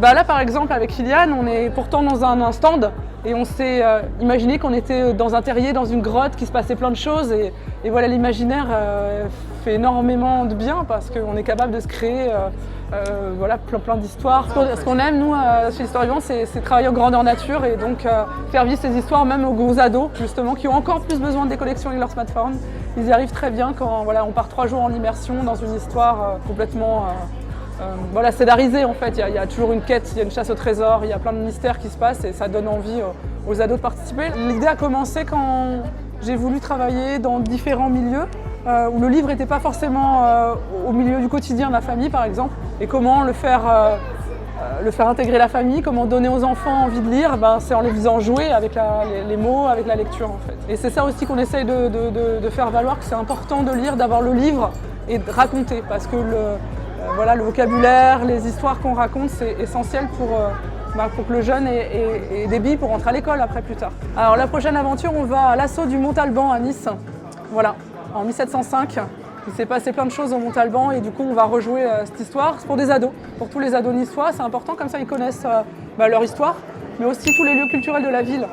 Bah là par exemple avec Kylian, on est pourtant dans un stand et on s'est imaginé qu'on était dans un terrier, dans une grotte, qu'il se passait plein de choses et voilà, l'imaginaire fait énormément de bien parce qu'on est capable de se créer voilà, plein d'histoires. Ce qu'on aime nous chez l'Histoire Vivante, c'est travailler en grandeur nature et donc faire vivre ces histoires même aux ados justement qui ont encore plus besoin des collections avec leur smartphone. Ils y arrivent très bien quand voilà, on part 3 jours en immersion dans une histoire complètement voilà, scénarisée en fait. Il y a toujours une quête, il y a une chasse au trésor, il y a plein de mystères qui se passent et ça donne envie aux ados de participer. L'idée a commencé quand j'ai voulu travailler dans différents milieux où le livre n'était pas forcément au milieu du quotidien de la famille par exemple et comment le faire intégrer la famille, comment donner aux enfants envie de lire, c'est en les faisant jouer avec les mots, avec la lecture en fait. Et c'est ça aussi qu'on essaye de faire valoir, que c'est important de lire, d'avoir le livre et de raconter parce que voilà, le vocabulaire, les histoires qu'on raconte, c'est essentiel pour que le jeune ait des billes pour rentrer à l'école après plus tard. Alors la prochaine aventure, on va à l'assaut du Mont Alban à Nice. Voilà, en 1705. Il s'est passé plein de choses au Mont Alban et du coup on va rejouer cette histoire. C'est pour des ados, pour tous les ados niçois, c'est important, comme ça ils connaissent leur histoire, mais aussi tous les lieux culturels de la ville.